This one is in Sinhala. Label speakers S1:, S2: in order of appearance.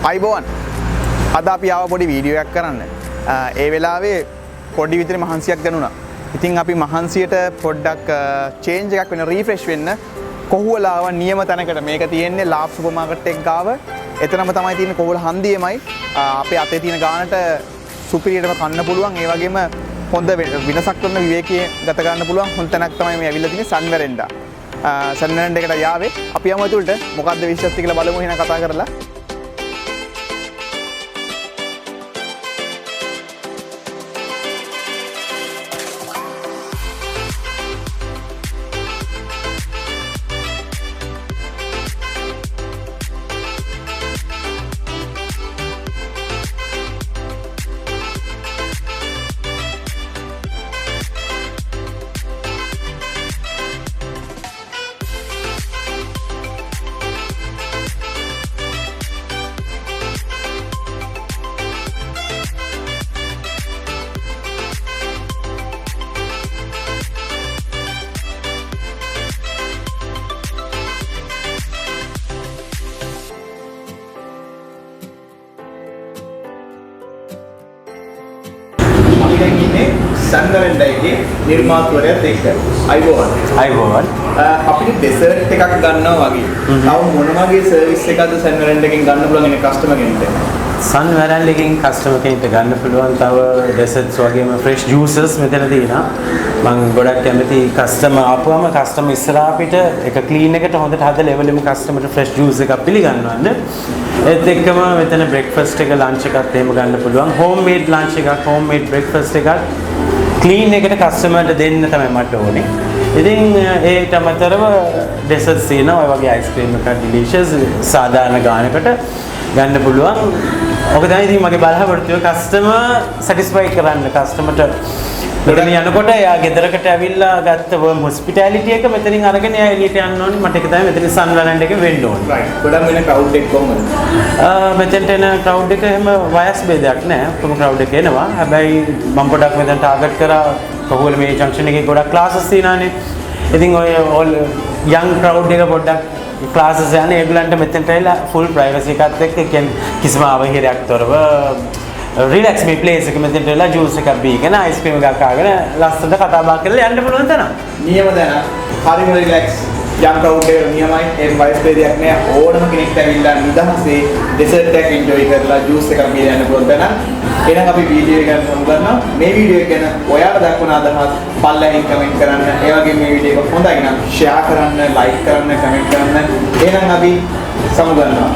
S1: අයිබෝන් අද අපි ආව පොඩි වීඩියෝ එකක් කරන්න. ඒ වෙලාවේ පොඩි විතර මහන්සියක් දැනුණා. ඉතින් අපි මහන්සියට පොඩ්ඩක් චේන්ජ් එකක් වෙන රීෆ්‍රෙෂ් වෙන්න කොහුවලාව නියම තැනකට මේක තියෙන්නේ ලාබ් සුපර් මාකට් එක ගාව. එතනම තමයි තියෙන්නේ කොහුවල හන්දියේමයි. අපේ අතේ තියෙන ගානට සුපිරියටම කන්න පුළුවන්. ඒ වගේම හොඳ විනසක් කරන විවේකයේ ගත ගන්න පුළුවන් හොඳ තැනක් තමයි මේ ඇවිල්ලා තියෙන්නේ සන් වෙරෙන්ඩා. සන් වෙරෙන්ඩා එකට යාවේ අපි යමු ඇතුළට. මොකද්ද විශ්වාසය කියලා බලමු එහෙනම් කතා කරලා. සන් වෙරෙන්ඩා එකේ නිර්මාතෘවරයාත් එක්ක අයිබෝන් අපිට ඩෙසර්ට් එකක් ගන්නවා වගේ. තව මොන වගේ සර්විස් එකක්ද සන් වෙරෙන්ඩා එකෙන් ගන්න පුළුවන් ඉන්නේ කස්ටමර් කෙනෙක්ට?
S2: සන් වෙරෙන්ඩා එකෙන් කස්ටමර් කෙනෙක්ට ගන්න පුළුවන් තව ඩෙසර්ට්ස් වගේම ෆ්‍රෙෂ් ජූසස් මෙතන තියෙනවා. මම ගොඩක් කැමති කස්ටමර් ආපුවම කස්ටමර් ඉස්සරහා පිට එක ක්ලීන් එකට හොඳට හදලා එවලෙම කස්ටමර්ට ෆ්‍රෙෂ් ජූස් එකක් පිළිගන්නවන්න. ඒත් එක්කම මෙතන බ්‍රෙක්ෆාස්ට් එක ලන්ච් එකත් එහෙම ගන්න පුළුවන්. හෝම් මේඩ් ලන්ච් එකක් හෝම් මේඩ් බ්‍රෙක්ෆාස්ට් එකක් ක්ලීන් එකට කස්ටමර්ට දෙන්න තමයි මට ඕනේ. ඉතින් ඒකට අමතරව ඩෙසර්ට්ස් තියෙනවා. ඔය වගේ අයිස්ක්‍රීම් එකක් ඩිලිෂස් සාධාරණ ගානකට ගන්න පුළුවන්. ඔක තමයි ඉතින් මගේ බලාපොරොත්තුව කස්ටමර් සැටිස්ෆයි කරන්න. කස්ටමර්ට මෙතන යනකොට එයා ගෙදරකට ඇවිල්ලා ගත්ත වර්ම් හොස්පිටැලිටි එක මෙතනින් අරගෙන එයා එළියට යන්න ඕනේ. මට ඒක තමයි මෙතන සන් වෙරෙන්ඩා එකේ වෙන්න ඕනේ.
S1: රයිට්. ගොඩක් වෙන ක්‍රවුඩ් එක කොහොමද?
S2: මෙතනට එන ක්‍රවුඩ් එක එහෙම වයස් ભેදයක් නැහැ. ඔක්කොම ක්‍රවුඩ් එක එනවා. හැබැයි මම පොඩක් මෙතන ටාගට් කරා කොහොමද මේ ජන්ක්ෂන් එකේ ගොඩක් ක්ලාසස් තියෙනවානේ. ඉතින් ඔය ඕල් යන් ක්‍රවුඩ් එක පොඩ්ඩක් ක්ලාසස් යන්නේ ඒගොල්ලන්ට මෙතනට ඇවිල්ලා ෆුල් ප්‍රයිවසි එකත් එක්ක කිසිම අවහිරයක් තොරව රිලැක්ස් මේ ප්ලේස් එක මෙතනට වෙලා ජූස් එකක් බීගෙන අයිස්ක්‍රීම් එකක් කාගෙන ලස්සනට කතා බහ කරලා යන්න පුළුවන් තැන.
S1: නියම තැන. හරිම රිලැක්ස්. යම් ක්‍රවුඩ් එක නියමයි. ඒ වයිස් බේදයක් නෑ. ඕනම කෙනෙක්ට ඇවිල්ලා නිදහසේ ඩෙසර්ට් එකක් එන්ජොයි කරලා ජූස් එකක් බීලා යන්න පුළුවන් තැන. එහෙනම් අපි වීඩියෝ එක ගන්න ගන්නවා. මේ වීඩියෝ එක ගැන ඔයාලා දක්වන අදහස් පල්ලෙහින් කමෙන්ට් කරන්න. ඒ වගේම මේ වීඩියෝ එක හොඳයි නම් ෂෙයා කරන්න, ලයික් කරන්න, කමෙන්ට් කරන්න. එහෙනම් අපි සමු ගන්නවා.